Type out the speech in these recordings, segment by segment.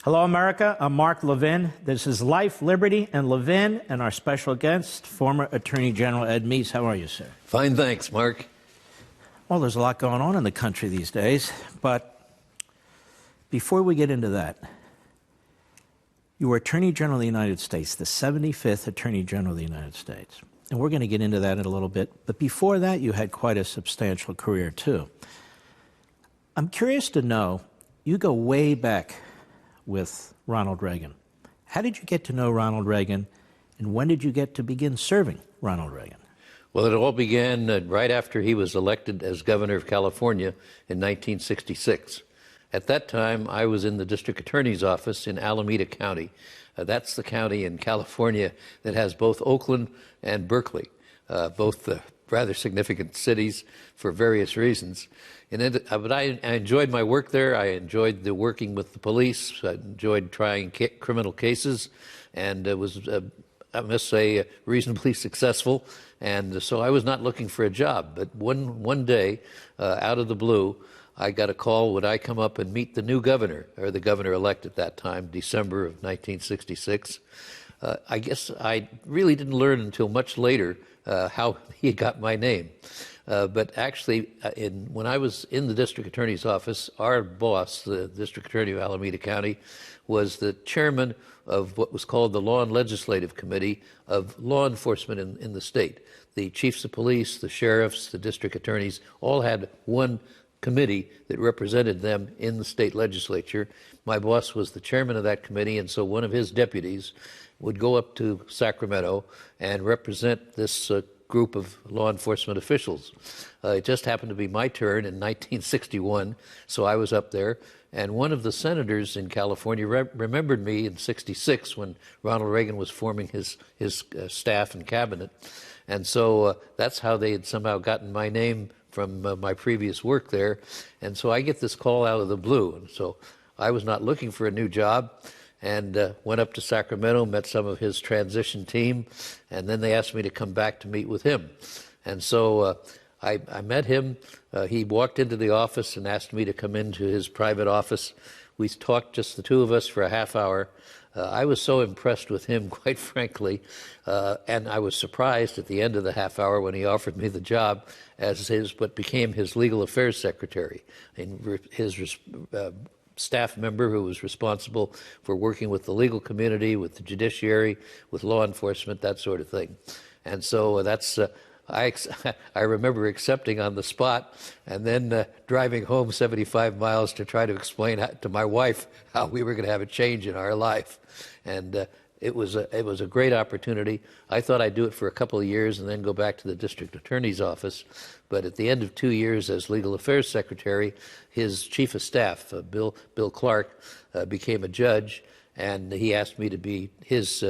Hello, America. I'm Mark Levin. This is Life, Liberty, and Levin, and our special guest, former Attorney General Ed Meese. How are you, sir? Fine, thanks, Mark. Well, there's a lot going on in the country these days, but before we get into that, you were Attorney General of the United States, the 75th Attorney General of the United States. And we're going to get into that in a little bit. But before that, you had quite a substantial career, too. I'm curious to know, you go way back with Ronald Reagan. How did you get to know Ronald Reagan, and when did you get to begin serving Ronald Reagan? Well, it all began right after he was elected as governor of California in 1966. At that time, I was in the district attorney's office in Alameda County. That's the county in California that has both Oakland and Berkeley, both rather significant cities for various reasons. But I enjoyed my work there. I enjoyed the working with the police. I enjoyed trying criminal cases, and was, I must say, reasonably successful. And so I was not looking for a job. But one day, out of the blue, I got a call, would I come up and meet the new governor, or the governor-elect at that time, December of 1966. I guess I really didn't learn until much later how he got my name. But actually, when I was in the district attorney's office, our boss, the district attorney of Alameda County, was the chairman of what was called the Law and Legislative Committee of law enforcement in the state. The chiefs of police, the sheriffs, the district attorneys all had one committee that represented them in the state legislature. My boss was the chairman of that committee, and so one of his deputies would go up to Sacramento and represent this group of law enforcement officials. It just happened to be my turn in 1961, so I was up there. And one of the senators in California remembered me in '66 when Ronald Reagan was forming his staff and cabinet. And so that's how they had somehow gotten my name from my previous work there. And so I get this call out of the blue. And so I was not looking for a new job, and went up to Sacramento, met some of his transition team, and then they asked me to come back to meet with him. And so I met him. He walked into the office and asked me to come into his private office. We talked, just the two of us, for a half hour. I was so impressed with him, quite frankly, and I was surprised at the end of the half hour when he offered me the job as what became his legal affairs secretary, and his staff member who was responsible for working with the legal community, with the judiciary, with law enforcement, that sort of thing. And so that's I remember accepting on the spot, and then driving home 75 miles to try to explain to my wife how we were going to have a change in our life. And it was a great opportunity. I thought I'd do it for a couple of years and then go back to the district attorney's office. But at the end of 2 years as legal affairs secretary, his chief of staff, Bill Clark, became a judge. And he asked me to be his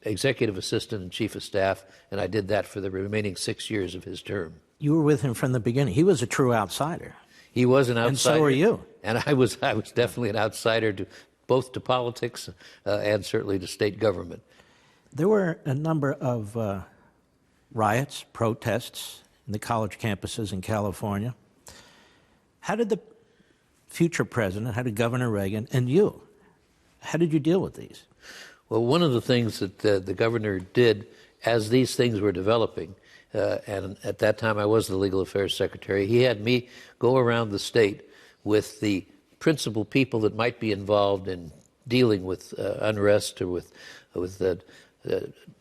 executive assistant and chief of staff, and I did that for the remaining 6 years of his term. You were with him from the beginning. He was a true outsider. He was an outsider. And so were you. And I was definitely an outsider both to politics and certainly to state government. There were a number of riots, protests in the college campuses in California. How did the future president, how did Governor Reagan, and you, how did you deal with these? Well, one of the things that the governor did as these things were developing, and at that time I was the legal affairs secretary, he had me go around the state with the principal people that might be involved in dealing with unrest or with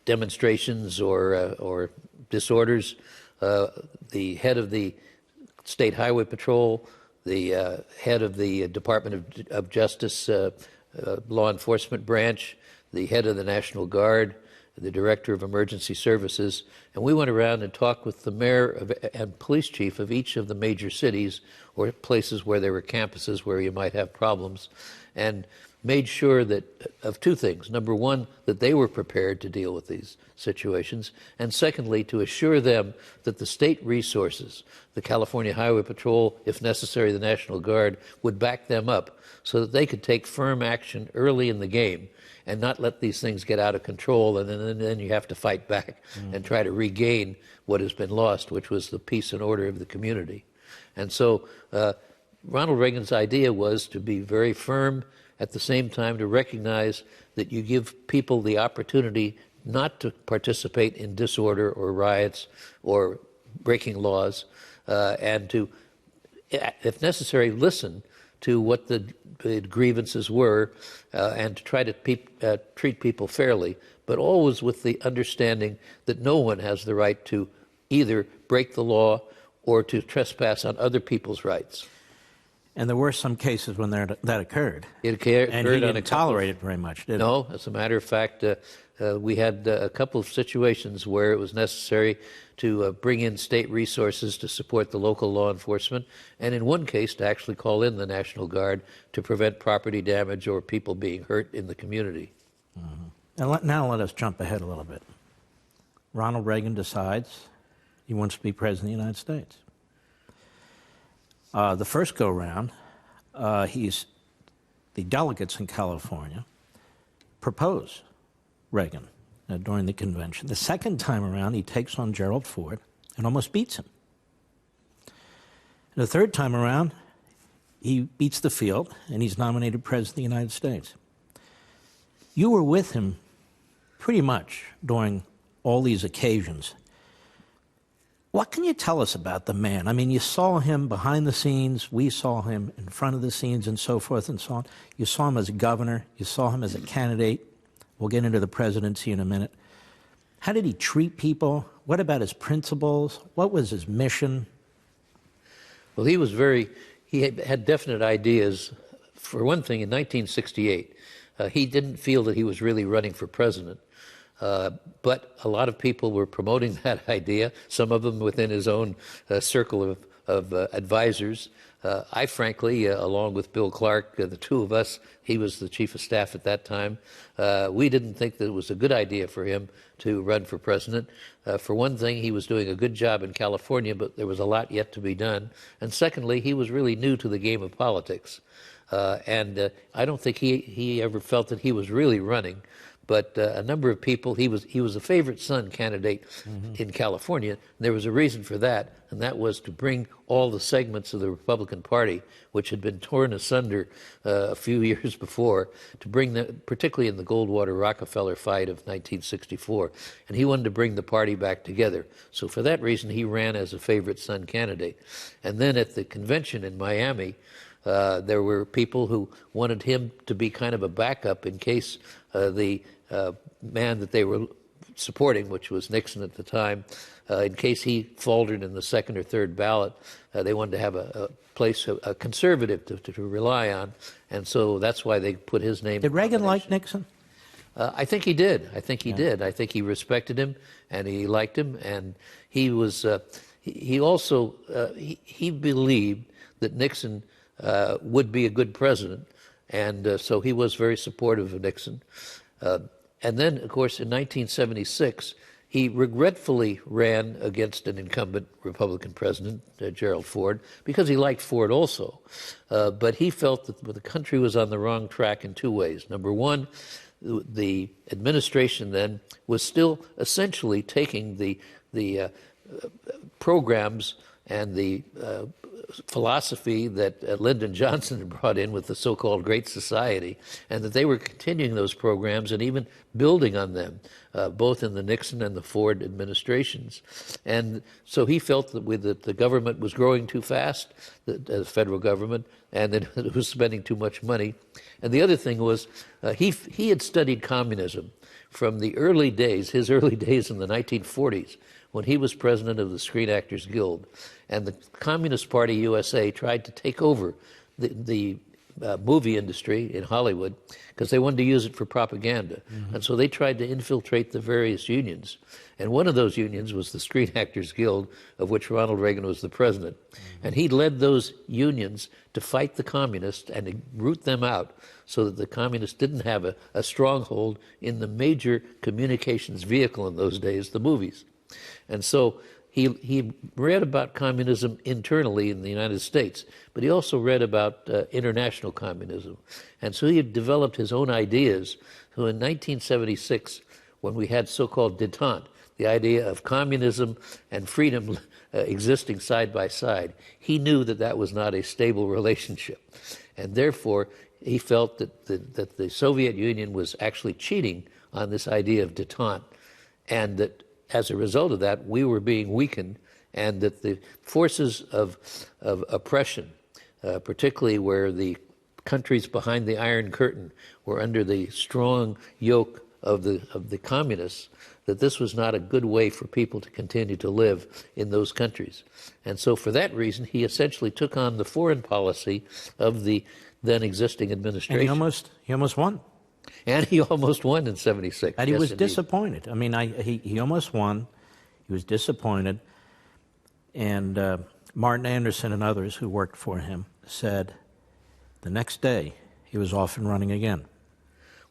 demonstrations or disorders, the head of the State Highway Patrol, the head of the Department of Justice law enforcement branch, the head of the National Guard, the director of emergency services, and we went around and talked with the mayor and police chief of each of the major cities or places where there were campuses where you might have problems, and made sure that of two things. Number one, that they were prepared to deal with these situations, and secondly, to assure them that the state resources, the California Highway Patrol, if necessary, the National Guard, would back them up so that they could take firm action early in the game and not let these things get out of control, and then you have to fight back and try to regain what has been lost, which was the peace and order of the community. And so Ronald Reagan's idea was to be very firm at the same time to recognize that you give people the opportunity not to participate in disorder or riots or breaking laws, and to, if necessary, listen to what the grievances were, and to try to treat people fairly, but always with the understanding that no one has the right to either break the law or to trespass on other people's rights. And there were some cases when that occurred. It occurred and he on didn't tolerate it very much, did he? No, as a matter of fact, we had a couple of situations where it was necessary to bring in state resources to support the local law enforcement, and in one case to actually call in the National Guard to prevent property damage or people being hurt in the community. Mm-hmm. And now let us jump ahead a little bit. Ronald Reagan decides he wants to be president of the United States. The first go-round, the delegates in California propose Reagan during the convention. The second time around, he takes on Gerald Ford and almost beats him. And the third time around, he beats the field, and he's nominated president of the United States. You were with him pretty much during all these occasions. What can you tell us about the man? I mean, you saw him behind the scenes, we saw him in front of the scenes, and so forth and so on. You saw him as a governor, you saw him as a candidate. We'll get into the presidency in a minute. How did he treat people? What about his principles? What was his mission? Well, he had definite ideas. For one thing, in 1968, he didn't feel that he was really running for president. But a lot of people were promoting that idea, some of them within his own circle of advisors. I frankly, along with Bill Clark, the two of us, he was the chief of staff at that time, we didn't think that it was a good idea for him to run for president. For one thing, he was doing a good job in California, but there was a lot yet to be done. And secondly, he was really new to the game of politics. And I don't think he ever felt that he was really running. But a number of people, he was a favorite son candidate in California, and there was a reason for that, and that was to bring all the segments of the Republican Party, which had been torn asunder a few years before, to bring them, particularly in the Goldwater-Rockefeller fight of 1964, and he wanted to bring the party back together. So for that reason, he ran as a favorite son candidate. And then at the convention in Miami, there were people who wanted him to be kind of a backup in case the man that they were supporting, which was Nixon at the time, in case he faltered in the second or third ballot, they wanted to have a conservative to rely on, and so that's why they put his name. Did Reagan like Nixon? I think he did. I think he did. I think he respected him, and he liked him, and he was. He also he believed that Nixon would be a good president, and so he was very supportive of Nixon. And then, of course, in 1976, he regretfully ran against an incumbent Republican president, Gerald Ford, because he liked Ford also. But he felt that the country was on the wrong track in two ways. Number one, the administration then was still essentially taking the programs and the philosophy that Lyndon Johnson had brought in with the so-called Great Society, and that they were continuing those programs and even building on them, both in the Nixon and the Ford administrations. And so he felt that the government was growing too fast, the federal government, and that it was spending too much money. And the other thing was he had studied communism from the early days, his early days in the 1940s, when he was president of the Screen Actors Guild. And the Communist Party USA tried to take over the movie industry in Hollywood because they wanted to use it for propaganda. And so they tried to infiltrate the various unions. And one of those unions was the Screen Actors Guild, of which Ronald Reagan was the president. And he led those unions to fight the communists and to root them out so that the communists didn't have a stronghold in the major communications vehicle in those days, the movies. And so he read about communism internally in the United States, but he also read about international communism. And so he had developed his own ideas. So in 1976, when we had so-called détente, the idea of communism and freedom existing side by side, he knew that that was not a stable relationship. And therefore, he felt that the Soviet Union was actually cheating on this idea of détente, and that as a result of that, we were being weakened, and that the forces of oppression, particularly where the countries behind the Iron Curtain were under the strong yoke of the communists, that this was not a good way for people to continue to live in those countries. And so for that reason, he essentially took on the foreign policy of the then existing administration. And he almost won. And he almost won in '76. And he yes, was indeed. disappointed. I mean, he almost won. He was disappointed. And Martin Anderson and others who worked for him said the next day he was off and running again.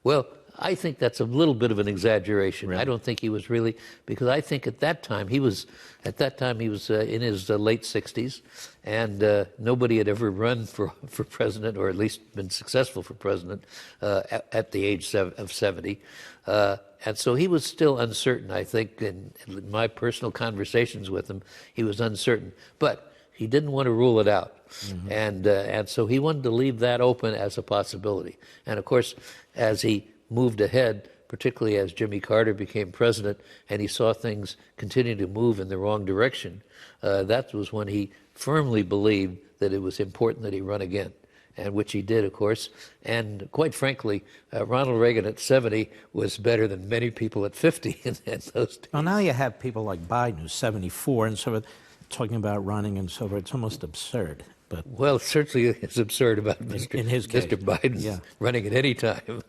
Well, I think that's a little bit of an exaggeration. Really? I don't think he was really, because I think at that time he was in his late 60s, and nobody had ever run for president, or at least been successful for president at the age of 70. And so he was still uncertain, I think, in my personal conversations with him, he was uncertain. But he didn't want to rule it out. Mm-hmm. And so he wanted to leave that open as a possibility. And of course, as he moved ahead, particularly as Jimmy Carter became president, and he saw things continue to move in the wrong direction, that was when he firmly believed that it was important that he run again, and which he did, of course. And quite frankly, Ronald Reagan at 70 was better than many people at 50 in those days. Well, now you have people like Biden, who's 74, and so forth, talking about running and so forth. It's almost absurd. But well, certainly it's absurd about Mr. Biden yeah. running at any time.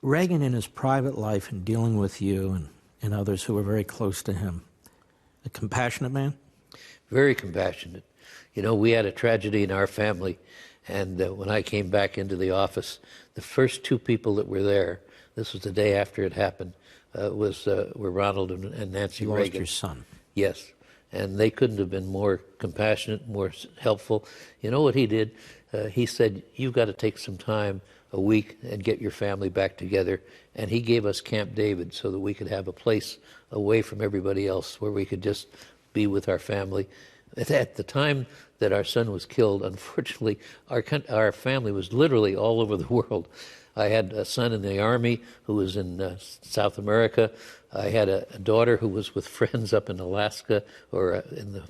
Reagan, in his private life and dealing with you and others who were very close to him, a compassionate man? Very compassionate. You know, we had a tragedy in our family, and when I came back into the office, the first two people that were there, this was the day after it happened, were Ronald and Nancy You Reagan. lost your son. Yes, and they couldn't have been more compassionate, more helpful. You know what he did? He said, "You've got to take some time, a week, and get your family back together." And he gave us Camp David so that we could have a place away from everybody else where we could just be with our family. At the time that our son was killed, unfortunately, our family was literally all over the world. I had a son in the Army who was in South America. I had a daughter who was with friends up in Alaska or in the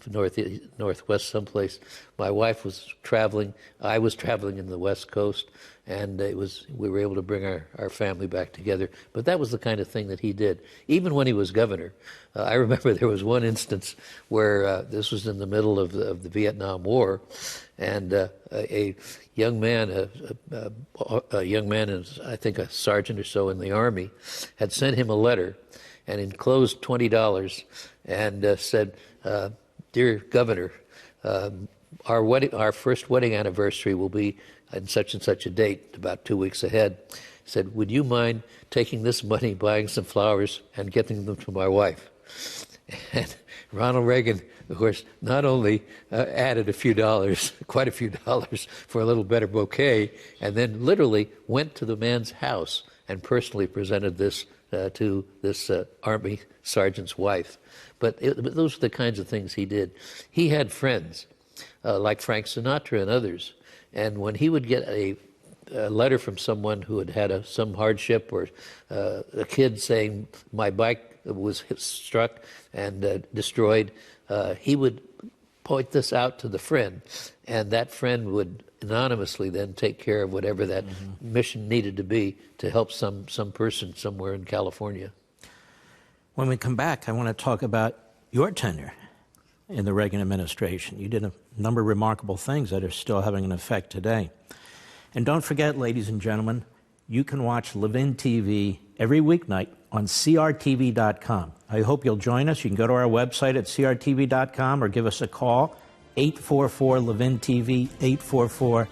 Northwest someplace. My wife was traveling. I was traveling in the West Coast, and we were able to bring our family back together. But that was the kind of thing that he did. Even when he was governor, I remember there was one instance where this was in the middle of the Vietnam War, and a young man, I think a sergeant or so in the Army, had sent him a letter and enclosed $20 and said, "Dear Governor, our first wedding anniversary will be on such and such a date, about 2 weeks ahead." He said, "Would you mind taking this money, buying some flowers, and getting them to my wife?" And Ronald Reagan, of course, not only added a few dollars, quite a few dollars, for a little better bouquet, and then literally went to the man's house and personally presented this to this Army sergeant's wife. But those are the kinds of things he did. He had friends like Frank Sinatra and others, and when he would get a letter from someone who had had some hardship, or a kid saying, "My bike was struck and destroyed," he would point this out to the friend, and that friend would anonymously then take care of whatever that mission needed to be to help some person somewhere in California. When we come back, I want to talk about your tenure in the Reagan administration. You did a number of remarkable things that are still having an effect today. And don't forget, ladies and gentlemen, you can watch Levin TV every weeknight on CRTV.com. I hope you'll join us. You can go to our website at CRTV.com or give us a call, 844-LEVIN-TV, 844-LEVIN-TV.